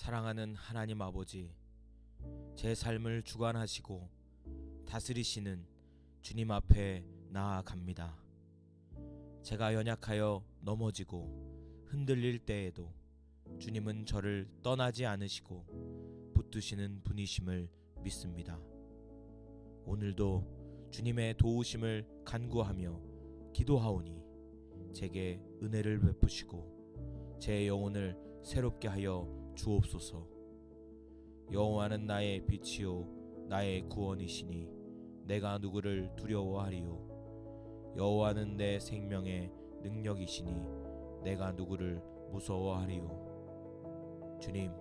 사랑하는 하나님 아버지, 제 삶을 주관하시고 다스리시는 주님 앞에 나아갑니다. 제가 연약하여 넘어지고 흔들릴 때에도 주님은 저를 떠나지 않으시고 붙드시는 분이심을 믿습니다. 오늘도 주님의 도우심을 간구하며 기도하오니 제게 은혜를 베푸시고 제 영혼을 새롭게 하여 주옵소서. 여호와는 나의 빛이요 나의 구원이시니 내가 누구를 두려워하리요. 여호와는 내 생명의 능력이시니 내가 누구를 무서워하리요. 주님,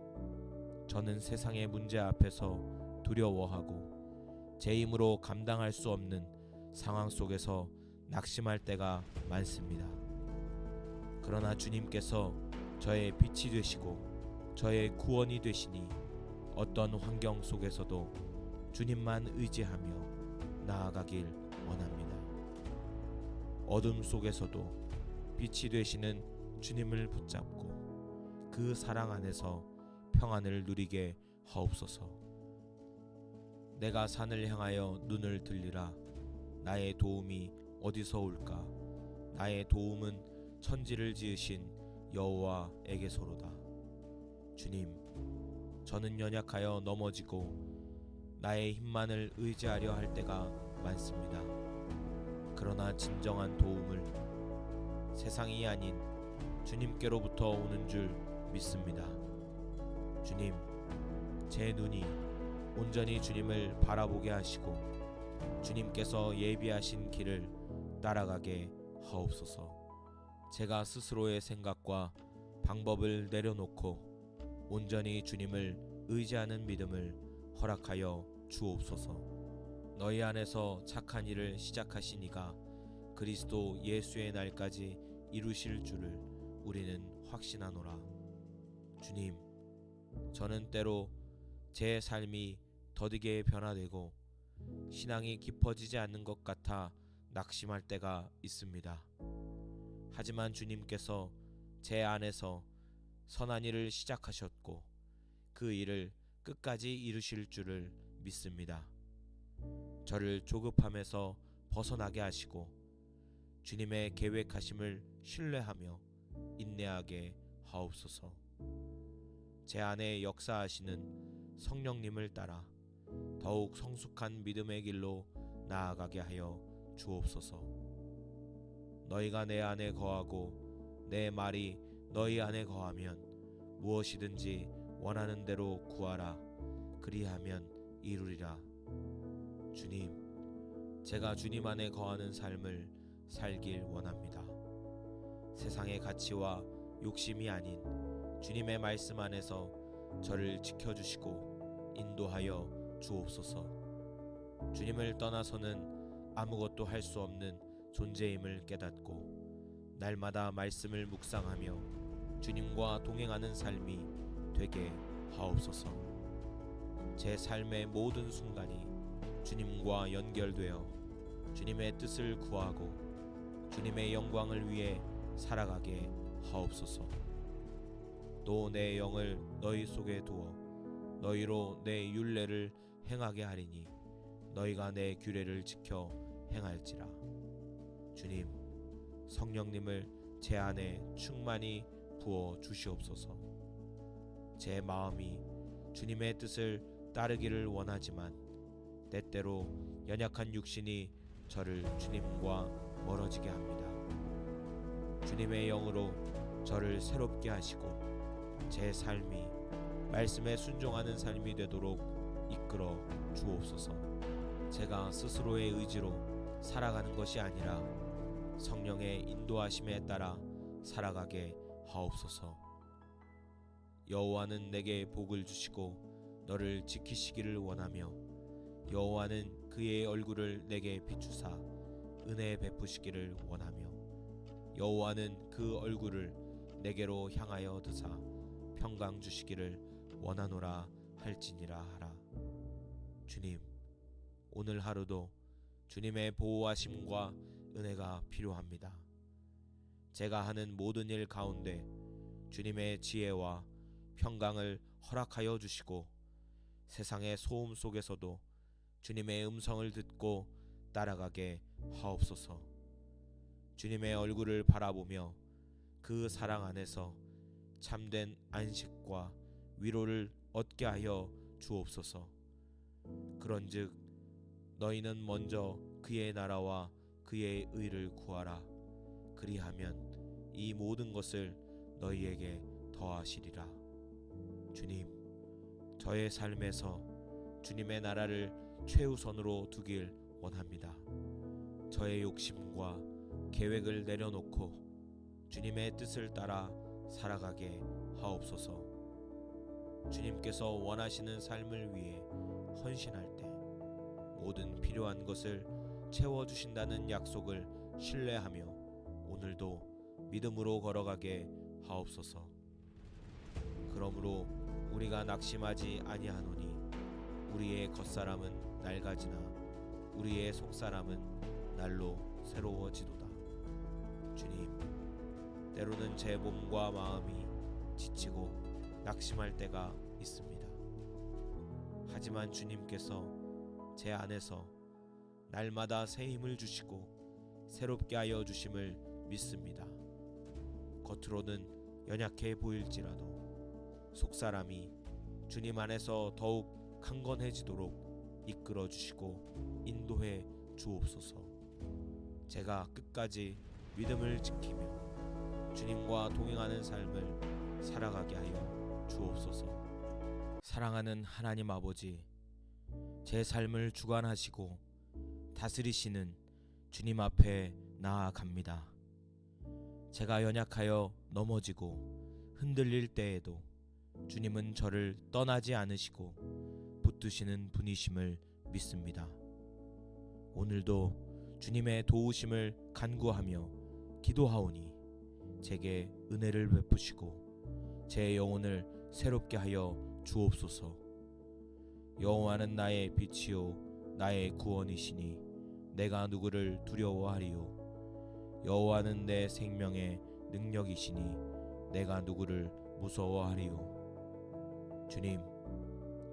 저는 세상의 문제 앞에서 두려워하고 제 힘으로 감당할 수 없는 상황 속에서 낙심할 때가 많습니다. 그러나 주님께서 저의 빛이 되시고 저의 구원이 되시니 어떤 환경 속에서도 주님만 의지하며 나아가길 원합니다. 어둠 속에서도 빛이 되시는 주님을 붙잡고 그 사랑 안에서 평안을 누리게 하옵소서. 내가 산을 향하여 눈을 들리라. 나의 도움이 어디서 올까? 나의 도움은 천지를 지으신 여호와에게서로다. 주님, 저는 연약하여 넘어지고 나의 힘만을 의지하려 할 때가 많습니다. 그러나 진정한 도움을 세상이 아닌 주님께로부터 오는 줄 믿습니다. 주님, 제 눈이 온전히 주님을 바라보게 하시고 주님께서 예비하신 길을 따라가게 하옵소서. 제가 스스로의 생각과 방법을 내려놓고 온전히 주님을 의지하는 믿음을 허락하여 주옵소서. 너희 안에서 착한 일을 시작하시니가 그리스도 예수의 날까지 이루실 줄을 우리는 확신하노라. 주님, 저는 때로 제 삶이 더디게 변화되고 신앙이 깊어지지 않는 것 같아 낙심할 때가 있습니다. 하지만 주님께서 제 안에서 선한 일을 시작하셨고 그 일을 끝까지 이루실 줄을 믿습니다. 저를 조급함에서 벗어나게 하시고 주님의 계획하심을 신뢰하며 인내하게 하옵소서. 제 안에 역사하시는 성령님을 따라 더욱 성숙한 믿음의 길로 나아가게 하여 주옵소서. 너희가 내 안에 거하고 내 말이 너희 안에 거하면 무엇이든지 원하는 대로 구하라. 그리하면 이루리라. 주님, 제가 주님 안에 거하는 삶을 살길 원합니다. 세상의 가치와 욕심이 아닌 주님의 말씀 안에서 저를 지켜주시고 인도하여 주옵소서. 주님을 떠나서는 아무것도 할 수 없는 존재임을 깨닫고 날마다 말씀을 묵상하며 주님과 동행하는 삶이 되게 하옵소서. 제 삶의 모든 순간이 주님과 연결되어 주님의 뜻을 구하고 주님의 영광을 위해 살아가게 하옵소서. 또 내 영을 너희 속에 두어 너희로 내 율례를 행하게 하리니 너희가 내 규례를 지켜 행할지라. 주님, 성령님을 제 안에 충만히 부어 주시옵소서. 제 마음이 주님의 뜻을 따르기를 원하지만 때때로 연약한 육신이 저를 주님과 멀어지게 합니다. 주님의 영으로 저를 새롭게 하시고 제 삶이 말씀에 순종하는 삶이 되도록 이끌어 주옵소서. 제가 스스로의 의지로 살아가는 것이 아니라 성령의 인도하심에 따라 살아가게 하옵소서. 여호와는 내게 복을 주시고 너를 지키시기를 원하며 여호와는 그의 얼굴을 내게 비추사 은혜 베푸시기를 원하며 여호와는 그 얼굴을 내게로 향하여 드사 평강 주시기를 원하노라 할지니라 하라. 주님, 오늘 하루도 주님의 보호하심과 은혜가 필요합니다. 제가 하는 모든 일 가운데 주님의 지혜와 평강을 허락하여 주시고 세상의 소음 속에서도 주님의 음성을 듣고 따라가게 하옵소서. 주님의 얼굴을 바라보며 그 사랑 안에서 참된 안식과 위로를 얻게 하여 주옵소서. 그런즉 너희는 먼저 그의 나라와 그의 의를 구하라. 그리하면 이 모든 것을 너희에게 더하시리라. 주님, 저의 삶에서 주님의 나라를 최우선으로 두길 원합니다. 저의 욕심과 계획을 내려놓고 주님의 뜻을 따라 살아가게 하옵소서. 주님께서 원하시는 삶을 위해 헌신할 때 모든 필요한 것을 채워주신다는 약속을 신뢰하며 오늘도 믿음으로 걸어가게 하옵소서. 그러므로 우리가 낙심하지 아니하노니 우리의 겉사람은 낡아지나 우리의 속사람은 날로 새로워지도다. 주님, 때로는 제 몸과 마음이 지치고 낙심할 때가 있습니다. 하지만 주님께서 제 안에서 날마다 새 힘을 주시고 새롭게 하여 주심을 믿습니다. 겉으로는 연약해 보일지라도 속사람이 주님 안에서 더욱 강건해지도록 이끌어 주시고 인도해 주옵소서. 제가 끝까지 믿음을 지키며 주님과 동행하는 삶을 살아가게 하여 주옵소서. 사랑하는 하나님 아버지, 제 삶을 주관하시고 다스리시는 주님 앞에 나아갑니다. 제가 연약하여 넘어지고 흔들릴 때에도 주님은 저를 떠나지 않으시고 붙드시는 분이심을 믿습니다. 오늘도 주님의 도우심을 간구하며 기도하오니 제게 은혜를 베푸시고 제 영혼을 새롭게 하여 주옵소서. 여호와는 나의 빛이요 나의 구원이시니 내가 누구를 두려워하리요. 여호와는 내 생명의 능력이시니 내가 누구를 무서워하리요. 주님,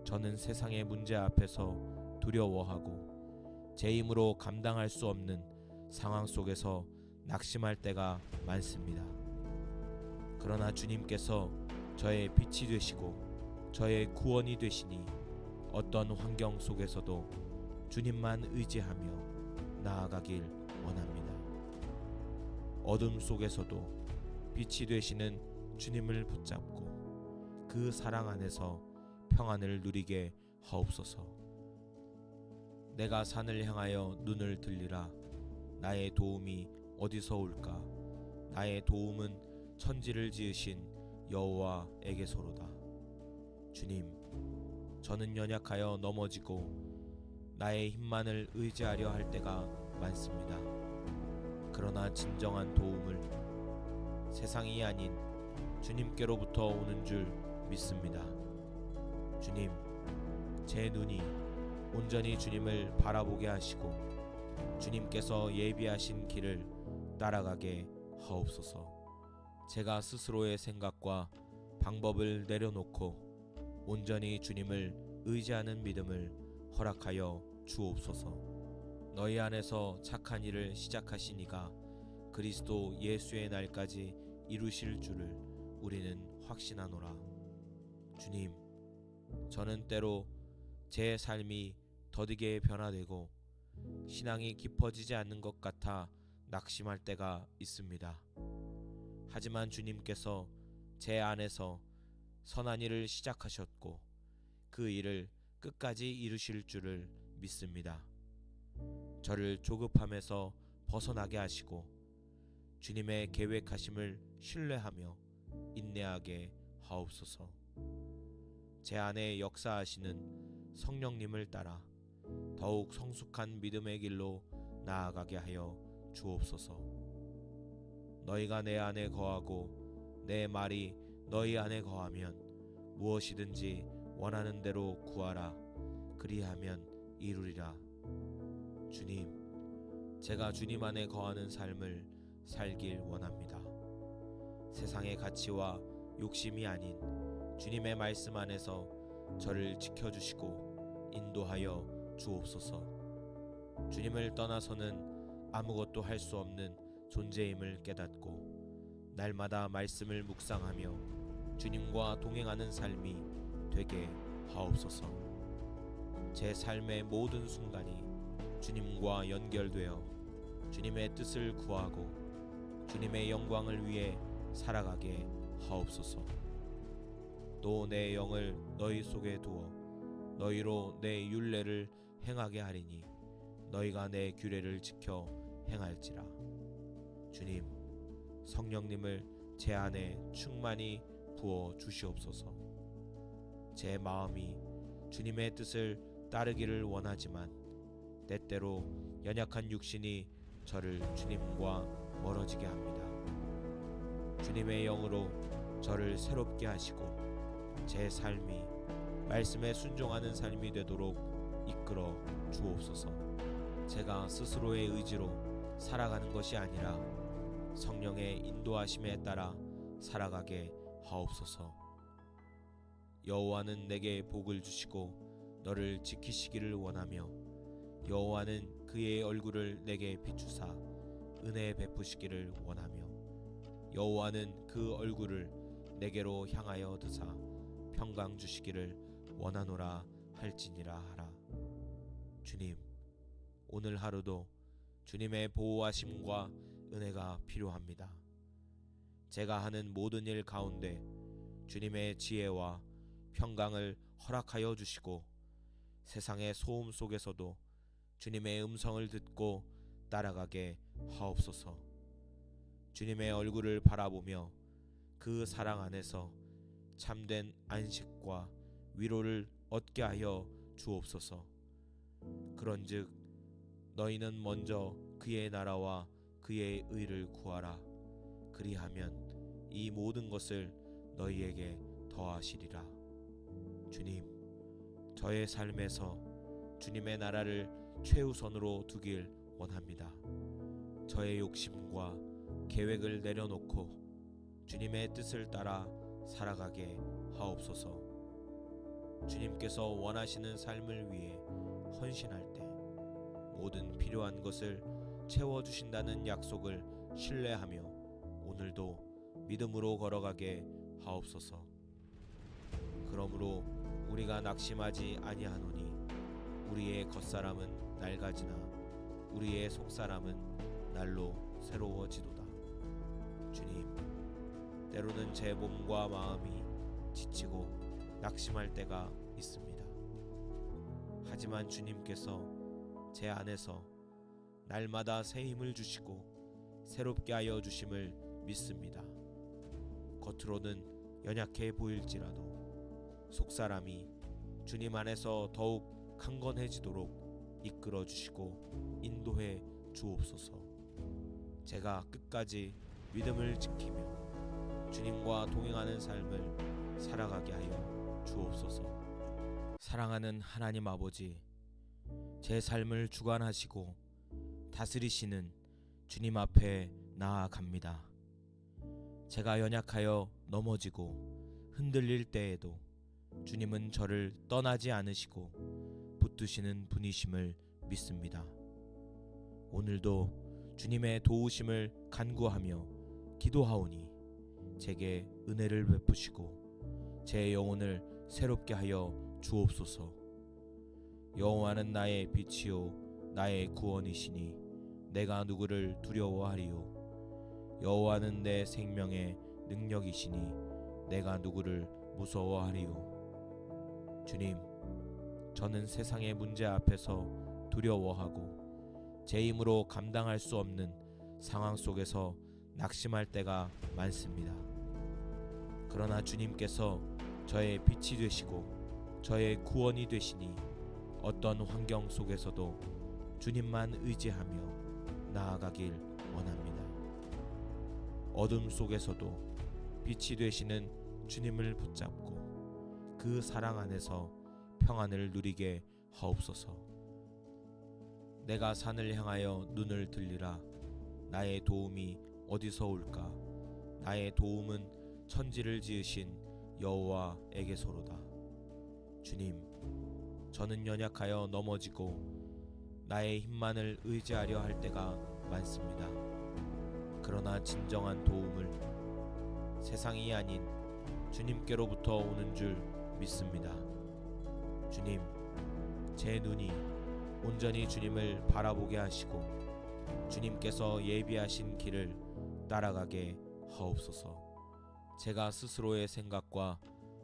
저는 세상의 문제 앞에서 두려워하고 제 힘으로 감당할 수 없는 상황 속에서 낙심할 때가 많습니다. 그러나 주님께서 저의 빛이 되시고 저의 구원이 되시니 어떤 환경 속에서도 주님만 의지하며 나아가길 원합니다. 어둠 속에서도 빛이 되시는 주님을 붙잡고 그 사랑 안에서 평안을 누리게 하옵소서. 내가 산을 향하여 눈을 들리라. 나의 도움이 어디서 올까? 나의 도움은 천지를 지으신 여호와에게서로다. 주님, 저는 연약하여 넘어지고 나의 힘만을 의지하려 할 때가 많습니다. 그러나 진정한 도움을 세상이 아닌 주님께로부터 오는 줄 믿습니다. 주님, 제 눈이 온전히 주님을 바라보게 하시고 주님께서 예비하신 길을 따라가게 하옵소서. 제가 스스로의 생각과 방법을 내려놓고 온전히 주님을 의지하는 믿음을 허락하여 주옵소서. 너희 안에서 착한 일을 시작하시니가 그리스도 예수의 날까지 이루실 줄을 우리는 확신하노라. 주님, 저는 때로 제 삶이 더디게 변화되고 신앙이 깊어지지 않는 것 같아 낙심할 때가 있습니다. 하지만 주님께서 제 안에서 선한 일을 시작하셨고 그 일을 끝까지 이루실 줄을 믿습니다. 저를 조급함에서 벗어나게 하시고 주님의 계획하심을 신뢰하며 인내하게 하옵소서. 제 안에 역사하시는 성령님을 따라 더욱 성숙한 믿음의 길로 나아가게 하여 주옵소서. 너희가 내 안에 거하고 내 말이 너희 안에 거하면 무엇이든지 원하는 대로 구하라. 그리하면 이루리라. 주님, 제가 주님 안에 거하는 삶을 살길 원합니다. 세상의 가치와 욕심이 아닌 주님의 말씀 안에서 저를 지켜주시고 인도하여 주옵소서. 주님을 떠나서는 아무것도 할 수 없는 존재임을 깨닫고 날마다 말씀을 묵상하며 주님과 동행하는 삶이 되게 하옵소서. 제 삶의 모든 순간이 주님과 연결되어 주님의 뜻을 구하고 주님의 영광을 위해 살아가게 하옵소서. 또 내 영을 너희 속에 두어 너희로 내 율례를 행하게 하리니 너희가 내 규례를 지켜 행할지라. 주님, 성령님을 제 안에 충만히 부어 주시옵소서. 제 마음이 주님의 뜻을 따르기를 원하지만 때때로 연약한 육신이 저를 주님과 멀어지게 합니다. 주님의 영으로 저를 새롭게 하시고 제 삶이 말씀에 순종하는 삶이 되도록 이끌어 주옵소서. 제가 스스로의 의지로 살아가는 것이 아니라 성령의 인도하심에 따라 살아가게 하옵소서. 여호와는 내게 복을 주시고 너를 지키시기를 원하며 여호와는 그의 얼굴을 내게 비추사 은혜 베푸시기를 원하며 여호와는 그 얼굴을 내게로 향하여 드사 평강 주시기를 원하노라 할지니라 하라. 주님, 오늘 하루도 주님의 보호하심과 은혜가 필요합니다. 제가 하는 모든 일 가운데 주님의 지혜와 평강을 허락하여 주시고 세상의 소음 속에서도 주님의 음성을 듣고 따라가게 하옵소서. 주님의 얼굴을 바라보며 그 사랑 안에서 참된 안식과 위로를 얻게 하여 주옵소서. 그런즉 너희는 먼저 그의 나라와 그의 의를 구하라. 그리하면 이 모든 것을 너희에게 더하시리라. 주님, 저의 삶에서 주님의 나라를 최우선으로 두길 원합니다. 저의 욕심과 계획을 내려놓고 주님의 뜻을 따라 살아가게 하옵소서. 주님께서 원하시는 삶을 위해 헌신할 때 모든 필요한 것을 채워주신다는 약속을 신뢰하며 오늘도 믿음으로 걸어가게 하옵소서. 그러므로 우리가 낙심하지 아니하노니 우리의 겉사람은 낡아지나 우리의 속사람은 날로 새로워지도다. 주님, 때로는 제 몸과 마음이 지치고 낙심할 때가 있습니다. 하지만 주님께서 제 안에서 날마다 새 힘을 주시고 새롭게 하여 주심을 믿습니다. 겉으로는 연약해 보일지라도 속사람이 주님 안에서 더욱 강건해지도록 이끌어 주시고 인도해 주옵소서. 제가 끝까지 믿음을 지키며 주님과 동행하는 삶을 살아가게 하여 주옵소서. 사랑하는 하나님 아버지, 제 삶을 주관하시고 다스리시는 주님 앞에 나아갑니다. 제가 연약하여 넘어지고 흔들릴 때에도 주님은 저를 떠나지 않으시고 붙드시는 분이심을 믿습니다. 오늘도 주님의 도우심을 간구하며 기도하오니 제게 은혜를 베푸시고 제 영혼을 새롭게 하여 주옵소서. 여호와는 나의 빛이요 나의 구원이시니 내가 누구를 두려워하리요. 여호와는 내 생명의 능력이시니 내가 누구를 무서워하리요. 주님, 저는 세상의 문제 앞에서 두려워하고 제 힘으로 감당할 수 없는 상황 속에서 낙심할 때가 많습니다. 그러나 주님께서 저의 빛이 되시고 저의 구원이 되시니 어떤 환경 속에서도 주님만 의지하며 나아가길 원합니다. 어둠 속에서도 빛이 되시는 주님을 붙잡고 그 사랑 안에서 평안을 누리게 하옵소서. 내가 산을 향하여 눈을 들리라. 나의 도움이 어디서 올까? 나의 도움은 천지를 지으신 여호와에게서로다. 주님, 저는 연약하여 넘어지고 나의 힘만을 의지하려 할 때가 많습니다. 그러나 진정한 도움을 세상이 아닌 주님께로부터 오는 줄 믿습니다. 주님, 제 눈이 온전히 주님을 바라보게 하시고 주님께서 예비하신 길을 따라가게 하옵소서. 제가 스스로의 생각과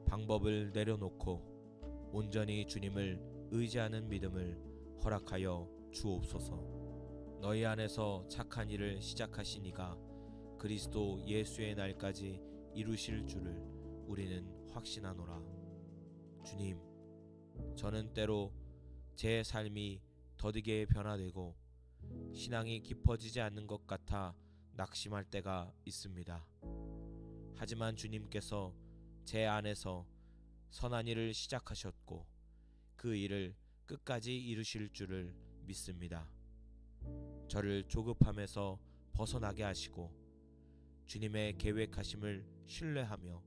방법을 내려놓고 온전히 주님을 의지하는 믿음을 허락하여 주옵소서. 너희 안에서 착한 일을 시작하시니가 그리스도 예수의 날까지 이루실 줄을 우리는 확신하노라. 주님, 저는 때로 제 삶이 더디게 변화되고 신앙이 깊어지지 않는 것 같아 낙심할 때가 있습니다. 하지만 주님께서 제 안에서 선한 일을 시작하셨고 그 일을 끝까지 이루실 줄을 믿습니다. 저를 조급함에서 벗어나게 하시고 주님의 계획하심을 신뢰하며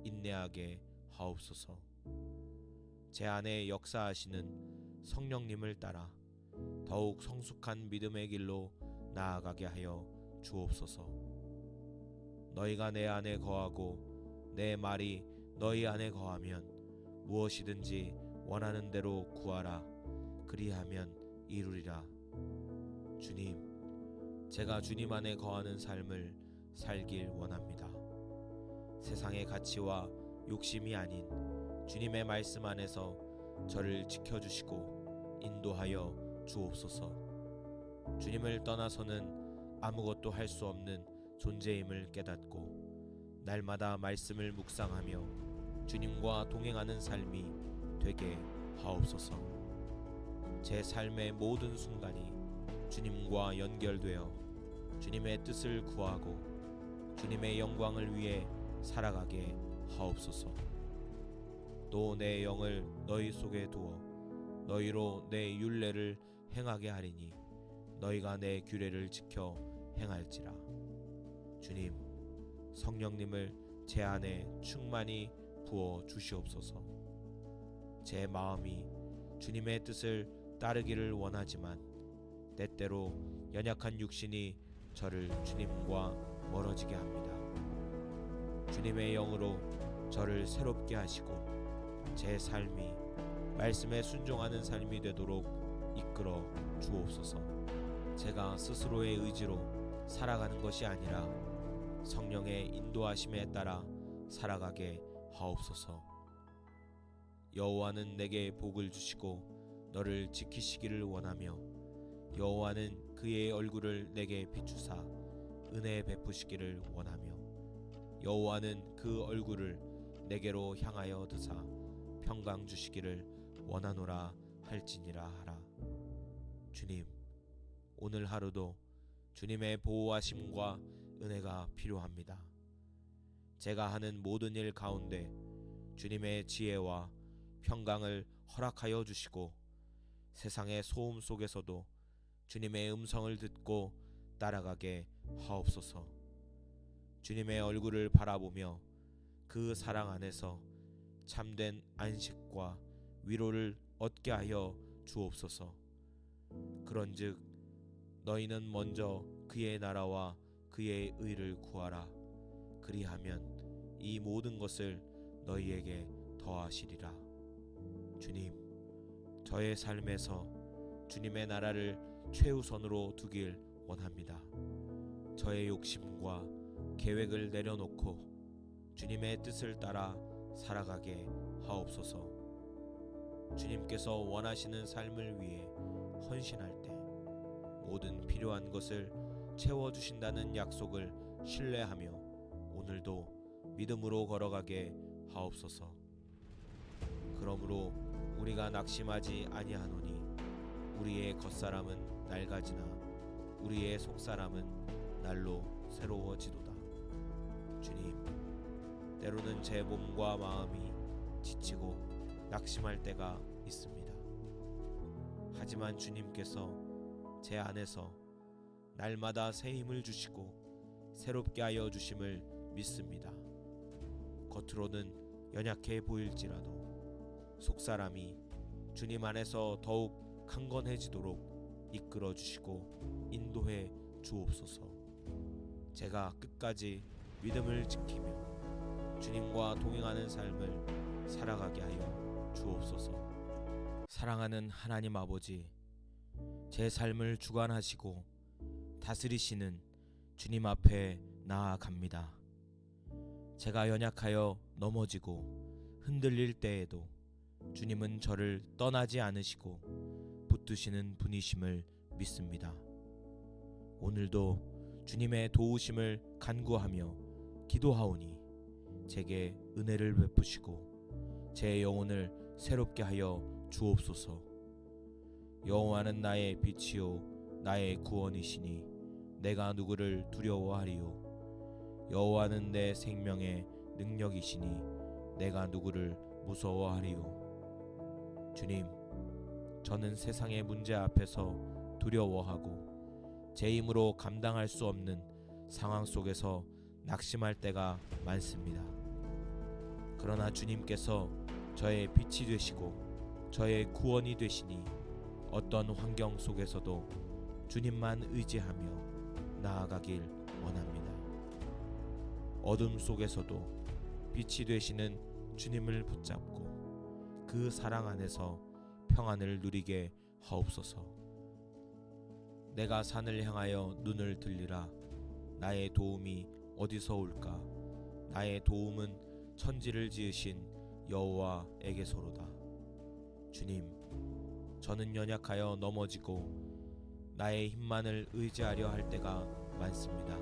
인내하게 하옵소서. 제 안에 역사하시는 성령님을 따라 더욱 성숙한 믿음의 길로 나아가게 하여 주옵소서. 너희가 내 안에 거하고 내 말이 너희 안에 거하면 무엇이든지 원하는 대로 구하라. 그리하면 이루리라. 주님, 제가 주님 안에 거하는 삶을 살길 원합니다. 세상의 가치와 욕심이 아닌 주님의 말씀 안에서 저를 지켜주시고 인도하여 주옵소서. 주님을 떠나서는 아무것도 할 수 없는 존재임을 깨닫고 날마다 말씀을 묵상하며 주님과 동행하는 삶이 되게 하옵소서. 제 삶의 모든 순간이 주님과 연결되어 주님의 뜻을 구하고 주님의 영광을 위해 살아가게 하옵소서. 또 내 영을 너희 속에 두어 너희로 내 율례를 행하게 하리니 너희가 내 규례를 지켜 행할지라. 주님, 성령님을 제 안에 충만히 부어 주시옵소서. 제 마음이 주님의 뜻을 따르기를 원하지만 때때로 연약한 육신이 저를 주님과 멀어지게 합니다. 주님의 영으로 저를 새롭게 하시고 제 삶이 말씀에 순종하는 삶이 되도록 이끌어 주옵소서. 제가 스스로의 의지로 살아가는 것이 아니라 성령의 인도하심에 따라 살아가게 하옵소서. 여호와는 내게 복을 주시고 너를 지키시기를 원하며 여호와는 그의 얼굴을 내게 비추사 은혜 베푸시기를 원하며 여호와는 그 얼굴을 내게로 향하여 드사 평강 주시기를 원하노라 할지니라 하라. 주님, 오늘 하루도 주님의 보호하심과 은혜가 필요합니다. 제가 하는 모든 일 가운데 주님의 지혜와 평강을 허락하여 주시고 세상의 소음 속에서도 주님의 음성을 듣고 따라가게 하옵소서. 주님의 얼굴을 바라보며 그 사랑 안에서 참된 안식과 위로를 얻게 하여 주옵소서. 그런즉 너희는 먼저 그의 나라와 그의 의를 구하라. 그리하면 이 모든 것을 너희에게 더하시리라. 주님, 저의 삶에서 주님의 나라를 최우선으로 두길 원합니다. 저의 욕심과 계획을 내려놓고 주님의 뜻을 따라 살아가게 하옵소서. 주님께서 원하시는 삶을 위해 헌신할 때 모든 필요한 것을 채워주신다는 약속을 신뢰하며 오늘도 믿음으로 걸어가게 하옵소서. 그러므로 우리가 낙심하지 아니하노니 우리의 겉사람은 낡아지나 우리의 속사람은 날로 새로워지도다. 주님, 때로는 제 몸과 마음이 지치고 낙심할 때가 있습니다. 하지만 주님께서 제 안에서 날마다 새 힘을 주시고 새롭게 하여 주심을 믿습니다. 겉으로는 연약해 보일지라도 속사람이 주님 안에서 더욱 강건해지도록 이끌어 주시고 인도해 주옵소서. 제가 끝까지 믿음을 지키며 주님과 동행하는 삶을 살아가게 하여 주옵소서. 사랑하는 하나님 아버지, 제 삶을 주관하시고 다스리시는 주님 앞에 나아갑니다. 제가 연약하여 넘어지고 흔들릴 때에도 주님은 저를 떠나지 않으시고 붙드시는 분이심을 믿습니다. 오늘도 주님의 도우심을 간구하며 기도하오니 제게 은혜를 베푸시고 제 영혼을 새롭게 하여 주옵소서. 여호와는 나의 빛이요 나의 구원이시니 내가 누구를 두려워하리요. 여호와는 내 생명의 능력이시니 내가 누구를 무서워하리요. 주님, 저는 세상의 문제 앞에서 두려워하고 제 힘으로 감당할 수 없는 상황 속에서 낙심할 때가 많습니다. 그러나 주님께서 저의 빛이 되시고 저의 구원이 되시니 어떤 환경 속에서도 주님만 의지하며 나아가길 원합니다. 어둠 속에서도 빛이 되시는 주님을 붙잡고 그 사랑 안에서 평안을 누리게 하옵소서. 내가 산을 향하여 눈을 들리라. 나의 도움이 어디서 올까? 나의 도움은 천지를 지으신 여호와에게서로다. 주님, 저는 연약하여 넘어지고 나의 힘만을 의지하려 할 때가 많습니다.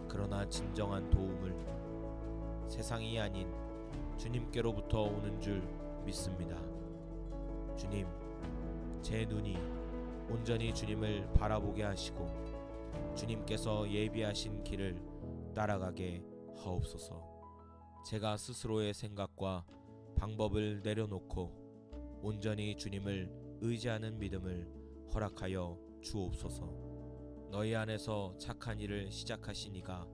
그러나 진정한 도움을 세상이 아닌 주님께로부터 오는 줄 믿습니다. 주님, 제 눈이 온전히 주님을 바라보게 하시고 주님께서 예비하신 길을 따라가게 하옵소서. 제가 스스로의 생각과 방법을 내려놓고 온전히 주님을 의지하는 믿음을 허락하여 주옵소서. 너희 안에서 착한 일을 시작하시니가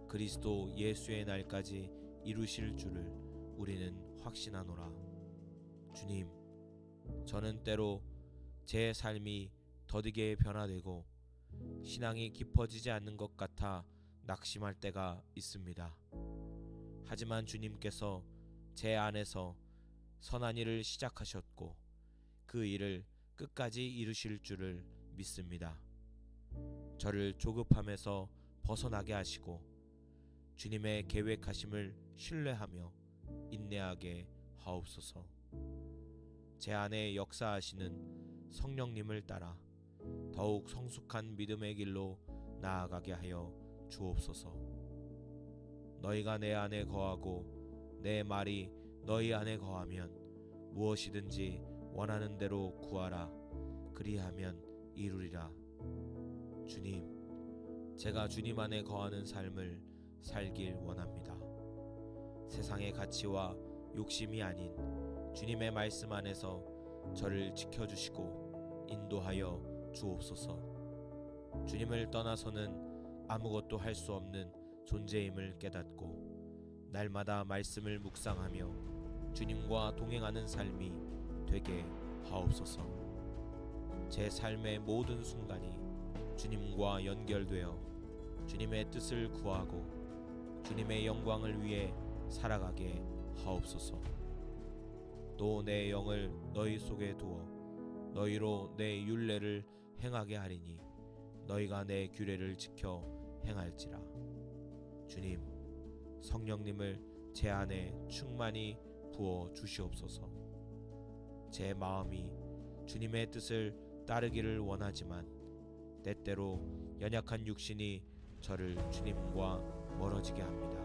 그리스도 예수의 날까지 이루실 줄을 우리는 확신하노라. 주님, 저는 때로 제 삶이 더디게 변화되고 신앙이 깊어지지 않는 것 같아 낙심할 때가 있습니다. 하지만 주님께서 제 안에서 선한 일을 시작하셨고 그 일을 끝까지 이루실 줄을 믿습니다. 저를 조급함에서 벗어나게 하시고 주님의 계획하심을 신뢰하며 인내하게 하옵소서. 제 안에 역사하시는 성령님을 따라 더욱 성숙한 믿음의 길로 나아가게 하여 주옵소서. 너희가 내 안에 거하고 내 말이 너희 안에 거하면 무엇이든지 원하는 대로 구하라. 그리하면 이루리라. 주님, 제가 주님 안에 거하는 삶을 살길 원합니다. 세상의 가치와 욕심이 아닌 주님의 말씀 안에서 저를 지켜주시고 인도하여 주옵소서. 주님을 떠나서는 아무것도 할 수 없는 존재임을 깨닫고 날마다 말씀을 묵상하며 주님과 동행하는 삶이 되게 하옵소서. 제 삶의 모든 순간이 주님과 연결되어 주님의 뜻을 구하고 주님의 영광을 위해 살아가게 하옵소서. 또 내 영을 너희 속에 두어 너희로 내 율례를 행하게 하리니 너희가 내 규례를 지켜 행할지라. 주님, 성령님을 제 안에 충만히 부어 주시옵소서. 제 마음이 주님의 뜻을 따르기를 원하지만 때때로 연약한 육신이 저를 주님과 멀어지게 합니다.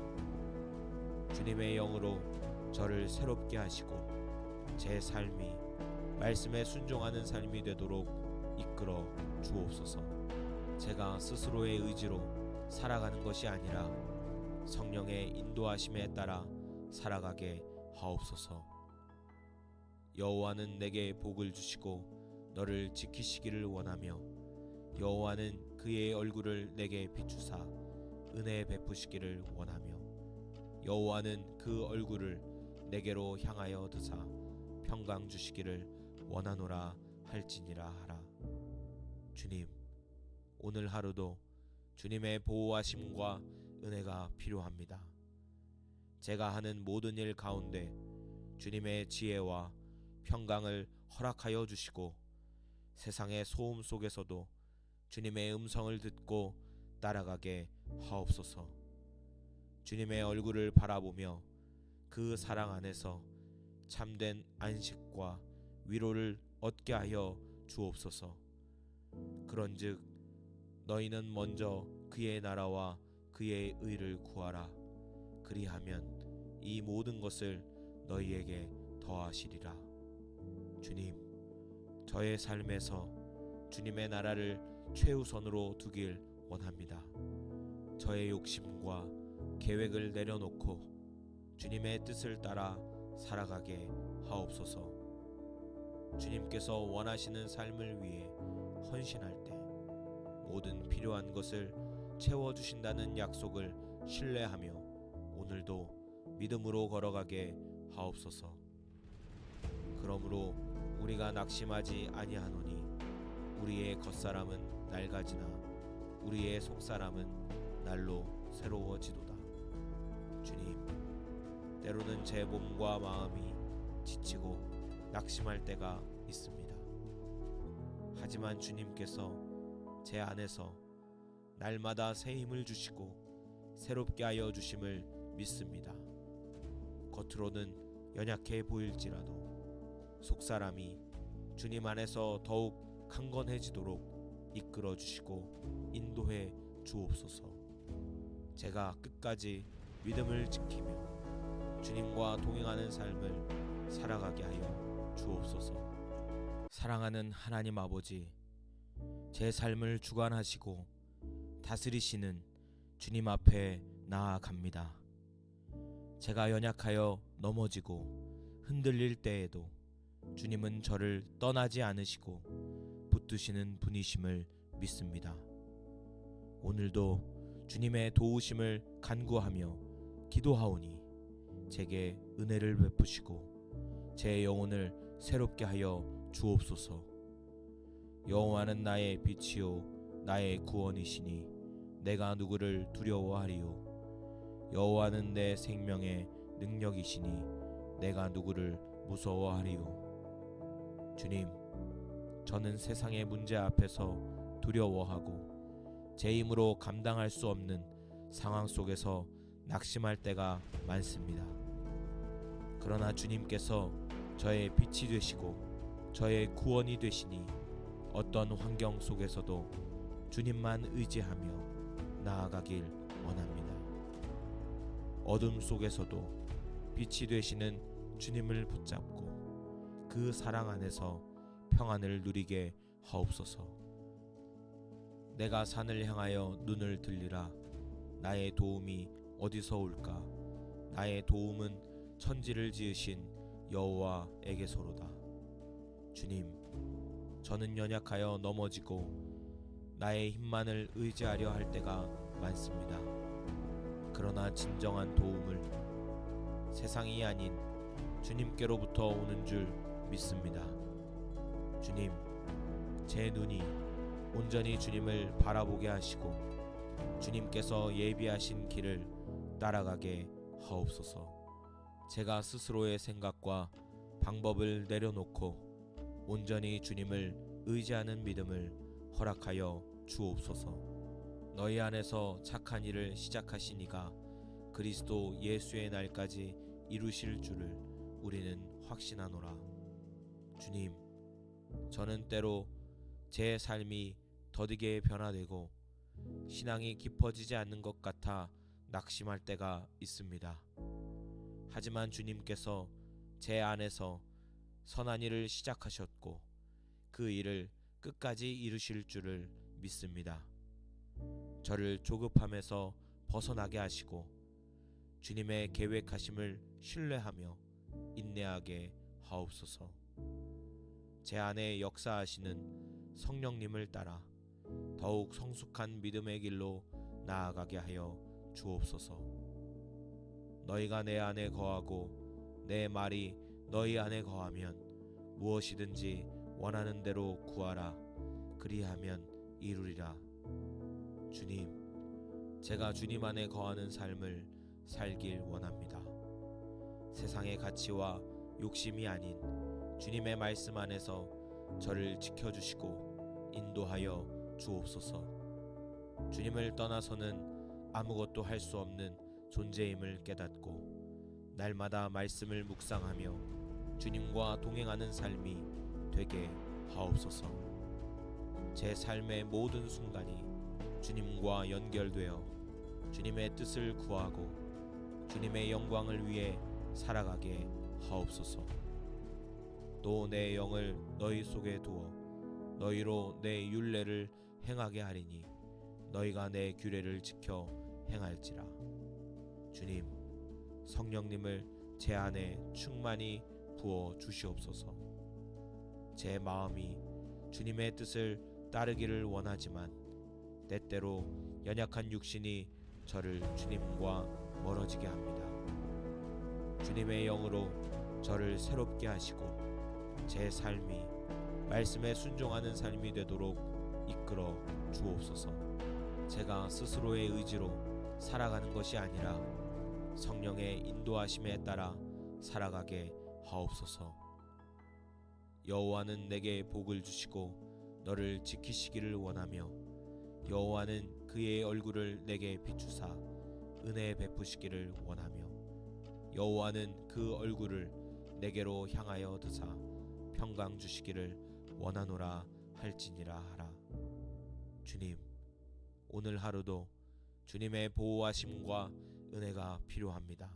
주님의 영으로 저를 새롭게 하시고 제 삶이 말씀에 순종하는 삶이 되도록 이끌어 주옵소서. 제가 스스로의 의지로 살아가는 것이 아니라 성령의 인도하심에 따라 살아가게 하옵소서. 여호와는 내게 복을 주시고 너를 지키시기를 원하며 여호와는 그의 얼굴을 내게 비추사 은혜 베푸시기를 원하며 여호와는 그 얼굴을 내게로 향하여 드사 평강 주시기를 원하노라 할지니라 하라. 주님, 오늘 하루도 주님의 보호하심과 은혜가 필요합니다. 제가 하는 모든 일 가운데 주님의 지혜와 평강을 허락하여 주시고 세상의 소음 속에서도 주님의 음성을 듣고 따라가게 하옵소서. 주님의 얼굴을 바라보며 그 사랑 안에서 참된 안식과 위로를 얻게 하여 주옵소서. 그런즉 너희는 먼저 그의 나라와 그의 의를 구하라. 그리하면 이 모든 것을 너희에게 더하시리라. 주님, 저의 삶에서 주님의 나라를 최우선으로 두길 원합니다. 저의 욕심과 계획을 내려놓고 주님의 뜻을 따라 살아가게 하옵소서. 주님께서 원하시는 삶을 위해 헌신할 때 모든 필요한 것을 채워주신다는 약속을 신뢰하며 오늘도 믿음으로 걸어가게 하옵소서. 그러므로 우리가 낙심하지 아니하노니 우리의 겉사람은 낡아지나 우리의 속사람은 날로 새로워지도다. 주님, 때로는 제 몸과 마음이 지치고 낙심할 때가 있습니다. 하지만 주님께서 제 안에서 날마다 새 힘을 주시고 새롭게 하여 주심을 믿습니다. 겉으로는 연약해 보일지라도 속사람이 주님 안에서 더욱 강건해지도록 이끌어 주시고 인도해 주옵소서. 제가 끝까지 믿음을 지키며 주님과 동행하는 삶을 살아가게 하여 주옵소서. 사랑하는 하나님 아버지, 제 삶을 주관하시고 다스리시는 주님 앞에 나아갑니다. 제가 연약하여 넘어지고 흔들릴 때에도 주님은 저를 떠나지 않으시고 붙드시는 분이심을 믿습니다. 오늘도 주님의 도우심을 간구하며 기도하오니 제게 은혜를 베푸시고 제 영혼을 새롭게 하여 주옵소서. 여호와는 나의 빛이요 나의 구원이시니 내가 누구를 두려워하리요. 여호와는 내 생명의 능력이시니 내가 누구를 무서워하리요. 주님, 저는 세상의 문제 앞에서 두려워하고 제 힘으로 감당할 수 없는 상황 속에서 낙심할 때가 많습니다. 그러나 주님께서 저의 빛이 되시고 저의 구원이 되시니 어떤 환경 속에서도 주님만 의지하며 나아가길 원합니다. 어둠 속에서도 빛이 되시는 주님을 붙잡고 그 사랑 안에서 평안을 누리게 하옵소서. 내가 산을 향하여 눈을 들리라. 나의 도움이 어디서 올까? 나의 도움은 천지를 지으신 여호와에게서로다. 주님, 저는 연약하여 넘어지고 나의 힘만을 의지하려 할 때가 많습니다. 그러나 진정한 도움을 세상이 아닌 주님께로부터 오는 줄 믿습니다. 주님, 제 눈이 온전히 주님을 바라보게 하시고 주님께서 예비하신 길을 따라가게 하옵소서. 제가 스스로의 생각과 방법을 내려놓고 온전히 주님을 의지하는 믿음을 허락하여 주옵소서. 너희 안에서 착한 일을 시작하시니가 그리스도 예수의 날까지 이루실 줄을 우리는 확신하노라. 주님, 저는 때로 제 삶이 더디게 변화되고 신앙이 깊어지지 않는 것 같아 낙심할 때가 있습니다. 하지만 주님께서 제 안에서 선한 일을 시작하셨고 그 일을 끝까지 이루실 줄을 믿습니다. 저를 조급함에서 벗어나게 하시고 주님의 계획하심을 신뢰하며 인내하게 하옵소서. 제 안에 역사하시는 성령님을 따라 더욱 성숙한 믿음의 길로 나아가게 하여 주옵소서. 너희가 내 안에 거하고 내 말이 너희 안에 거하면 무엇이든지 원하는 대로 구하라. 그리하면 이루리라. 주님, 제가 주님 안에 거하는 삶을 살길 원합니다. 세상의 가치와 욕심이 아닌 주님의 말씀 안에서 저를 지켜주시고 인도하여 주옵소서. 주님을 떠나서는 아무것도 할 수 없는 존재임을 깨닫고 날마다 말씀을 묵상하며 주님과 동행하는 삶이 되게 하옵소서. 제 삶의 모든 순간이 주님과 연결되어 주님의 뜻을 구하고 주님의 영광을 위해 살아가게 하옵소서. 또 내 영을 너희 속에 두어 너희로 내 율례를 행하게 하리니 너희가 내 규례를 지켜 행할지라. 주님, 성령님을 제 안에 충만히 부어 주시옵소서. 제 마음이 주님의 뜻을 따르기를 원하지만 때때로 연약한 육신이 저를 주님과 멀어지게 합니다. 주님의 영으로 저를 새롭게 하시고 제 삶이 말씀에 순종하는 삶이 되도록 이끌어 주옵소서. 제가 스스로의 의지로 살아가는 것이 아니라 성령의 인도하심에 따라 살아가게 하옵소서. 여호와는 내게 복을 주시고 너를 지키시기를 원하며 여호와는 그의 얼굴을 내게 비추사 은혜 베푸시기를 원하며 여호와는 그 얼굴을 내게로 향하여 드사 평강 주시기를 원하노라 할지니라 하라. 주님, 오늘 하루도 주님의 보호하심과 은혜가 필요합니다.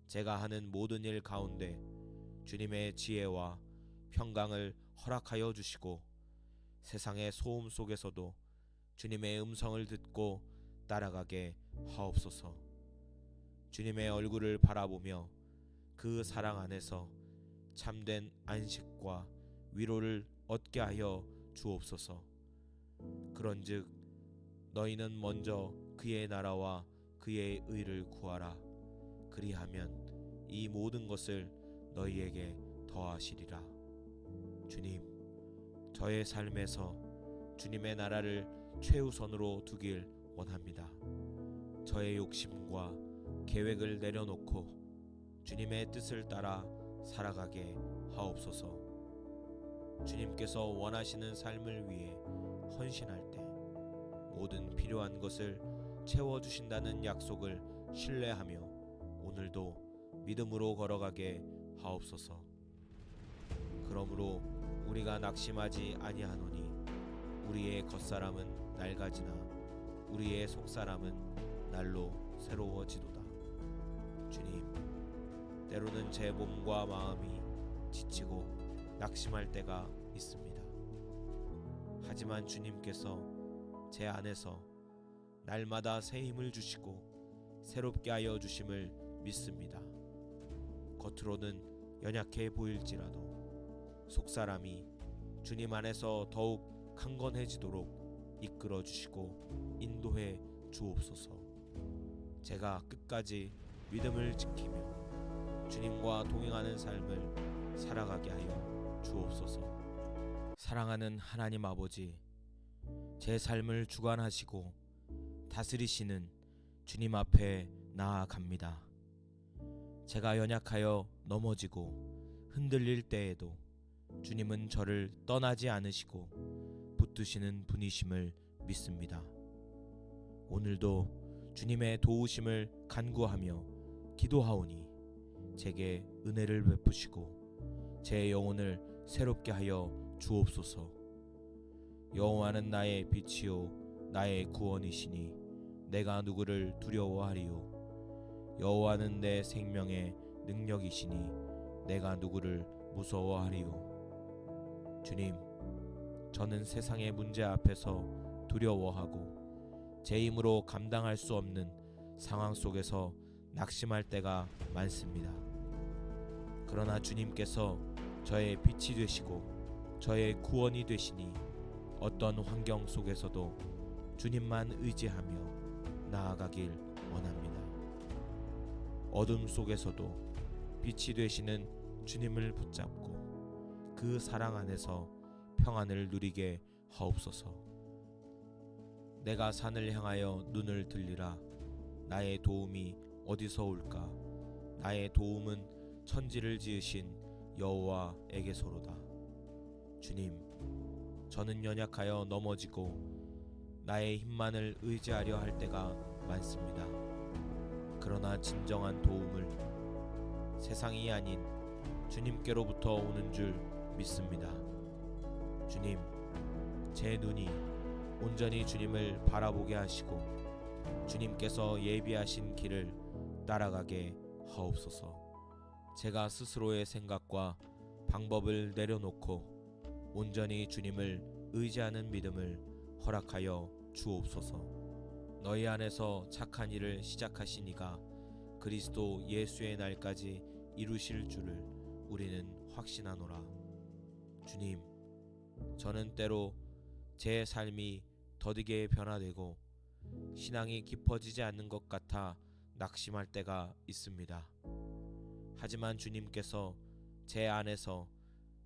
제가 하는 모든 일 가운데 주님의 지혜와 평강을 허락하여 주시고 세상의 소음 속에서도 주님의 음성을 듣고 따라가게 하옵소서. 주님의 얼굴을 바라보며 그 사랑 안에서 참된 안식과 위로를 얻게 하여 주옵소서. 그런즉 너희는 먼저 그의 나라와 그의 의를 구하라. 그리하면 이 모든 것을 너희에게 더하시리라. 주님, 저의 삶에서 주님의 나라를 최우선으로 두길 원합니다. 저의 욕심과 계획을 내려놓고 주님의 뜻을 따라 살아가게 하옵소서. 주님께서 원하시는 삶을 위해 헌신할 때 모든 필요한 것을 채워주신다는 약속을 신뢰하며 오늘도 믿음으로 걸어가게 하옵소서. 그러므로 우리가 낙심하지 아니하노니 우리의 겉사람은 낡아지나 우리의 속사람은 날로 새로워지도다. 주님, 때로는 제 몸과 마음이 지치고 낙심할 때가 있습니다. 하지만 주님께서 제 안에서 날마다 새 힘을 주시고 새롭게 하여 주심을 믿습니다. 겉으로는 연약해 보일지라도 속사람이 주님 안에서 더욱 강건해지도록 이끌어 주시고 인도해 주옵소서. 제가 끝까지 믿음을 지키며 주님과 동행하는 삶을 살아가게 하여 주옵소서. 사랑하는 하나님 아버지, 제 삶을 주관하시고 다스리시는 주님 앞에 나아갑니다. 제가 연약하여 넘어지고 흔들릴 때에도 주님은 저를 떠나지 않으시고 붙드시는 분이심을 믿습니다. 오늘도 주님의 도우심을 간구하며 기도하오니 제게 은혜를 베푸시고 제 영혼을 새롭게 하여 주옵소서. 여호와는 나의 빛이요 나의 구원이시니 내가 누구를 두려워하리요. 여호와는 내 생명의 능력이시니 내가 누구를 무서워하리요. 주님, 저는 세상의 문제 앞에서 두려워하고 제 힘으로 감당할 수 없는 상황 속에서 낙심할 때가 많습니다. 그러나 주님께서 저의 빛이 되시고 저의 구원이 되시니 어떤 환경 속에서도 주님만 의지하며 나아가길 원합니다. 어둠 속에서도 빛이 되시는 주님을 붙잡고 그 사랑 안에서 평안을 누리게 하옵소서. 내가 산을 향하여 눈을 들리라. 나의 도움이 어디서 올까? 나의 도움은 천지를 지으신 여호와에게서로다. 주님, 저는 연약하여 넘어지고 나의 힘만을 의지하려 할 때가 많습니다. 그러나 진정한 도움을 세상이 아닌 주님께로부터 오는 줄 믿습니다. 주님, 제 눈이 온전히 주님을 바라보게 하시고 주님께서 예비하신 길을 따라가게 하옵소서. 제가 스스로의 생각과 방법을 내려놓고 온전히 주님을 의지하는 믿음을 허락하여 주옵소서. 너희 안에서 착한 일을 시작하시니가 그리스도 예수의 날까지 이루실 줄을 우리는 확신하노라. 주님, 저는 때로 제 삶이 더디게 변화되고 신앙이 깊어지지 않는 것 같아 낙심할 때가 있습니다. 하지만 주님께서 제 안에서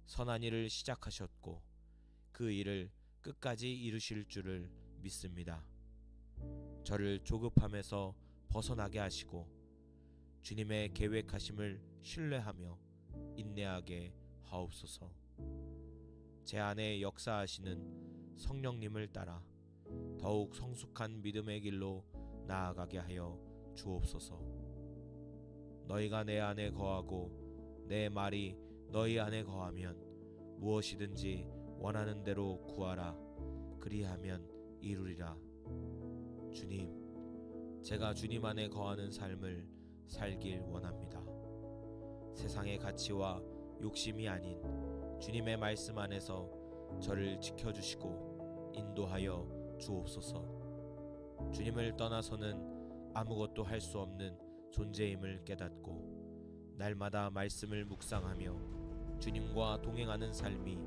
선한 일을 시작하셨고 그 일을 끝까지 이루실 줄을 믿습니다. 저를 조급함에서 벗어나게 하시고 주님의 계획하심을 신뢰하며 인내하게 하옵소서. 제 안에 역사하시는 성령님을 따라 더욱 성숙한 믿음의 길로 나아가게 하여 주옵소서. 너희가 내 안에 거하고 내 말이 너희 안에 거하면 무엇이든지 원하는 대로 구하라. 그리하면 이루리라. 주님, 제가 주님 안에 거하는 삶을 살길 원합니다. 세상의 가치와 욕심이 아닌 주님의 말씀 안에서 저를 지켜주시고 인도하여 주옵소서. 주님을 떠나서는 아무것도 할 수 없는 존재임을 깨닫고 날마다 말씀을 묵상하며 주님과 동행하는 삶이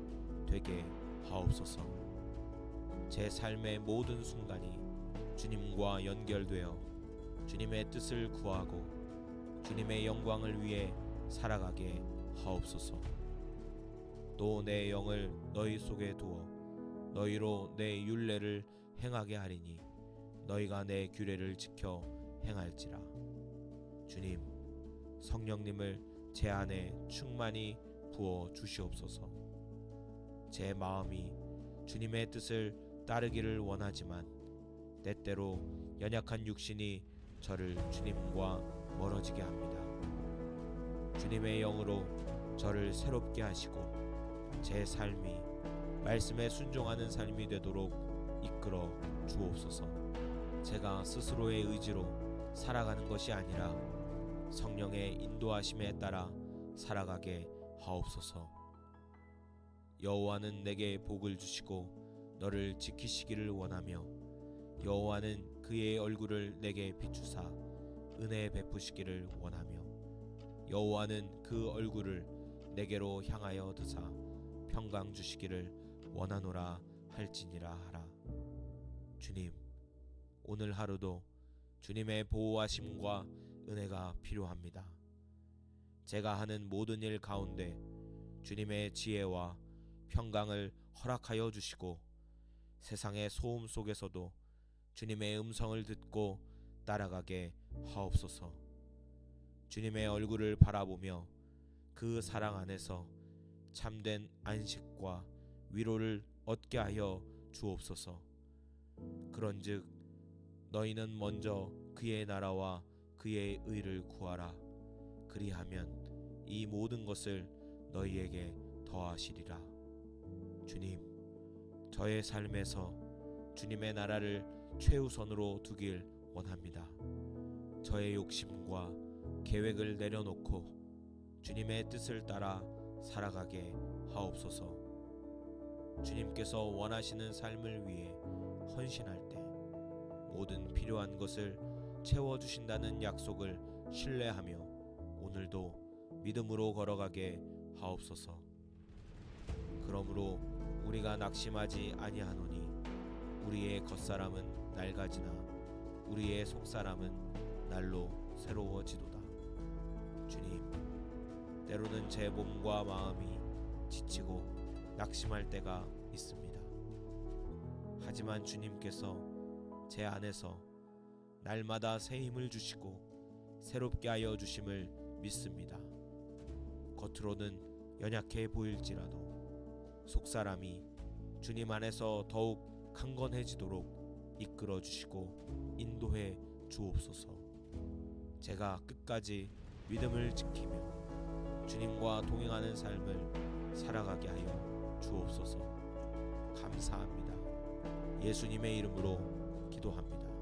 되게 하옵소서. 제 삶의 모든 순간이 주님과 연결되어 주님의 뜻을 구하고 주님의 영광을 위해 살아가게 하옵소서. 또 내 영을 너희 속에 두어 너희로 내 율례를 행하게 하리니 너희가 내 규례를 지켜 행할지라. 주님, 성령님을 제 안에 충만히 부어 주시옵소서. 제 마음이 주님의 뜻을 따르기를 원하지만 때때로 연약한 육신이 저를 주님과 멀어지게 합니다. 주님의 영으로 저를 새롭게 하시고 제 삶이 말씀에 순종하는 삶이 되도록 이끌어 주옵소서. 제가 스스로의 의지로 살아가는 것이 아니라 성령의 인도하심에 따라 살아가게 하옵소서. 여호와는 내게 복을 주시고 너를 지키시기를 원하며 여호와는 그의 얼굴을 내게 비추사 은혜 베푸시기를 원하며 여호와는 그 얼굴을 내게로 향하여 드사 평강 주시기를 원하노라 할지니라 하라. 주님, 오늘 하루도 주님의 보호하심과 은혜가 필요합니다. 제가 하는 모든 일 가운데 주님의 지혜와 평강을 허락하여 주시고 세상의 소음 속에서도 주님의 음성을 듣고 따라가게 하옵소서. 주님의 얼굴을 바라보며 그 사랑 안에서 참된 안식과 위로를 얻게 하여 주옵소서. 그런즉 너희는 먼저 그의 나라와 그의 의를 구하라. 그리하면 이 모든 것을 너희에게 더하시리라. 주님, 저의 삶에서 주님의 나라를 최우선으로 두길 원합니다. 저의 욕심과 계획을 내려놓고 주님의 뜻을 따라 살아가게 하옵소서. 주님께서 원하시는 삶을 위해 헌신할 때 모든 필요한 것을 채워주신다는 약속을 신뢰하며 오늘도 믿음으로 걸어가게 하옵소서. 그러므로 우리가 낙심하지 아니하노니 우리의 겉사람은 낡아지나 우리의 속사람은 날로 새로워지도다. 주님, 때로는 제 몸과 마음이 지치고 낙심할 때가 있습니다. 하지만 주님께서 제 안에서 날마다 새 힘을 주시고 새롭게 하여 주심을 믿습니다. 겉으로는 연약해 보일지라도 속사람이 주님 안에서 더욱 강건해지도록 이끌어 주시고 인도해 주옵소서. 제가 끝까지 믿음을 지키며 주님과 동행하는 삶을 살아가게 하여 주옵소서. 감사합니다. 예수님의 이름으로 기도합니다.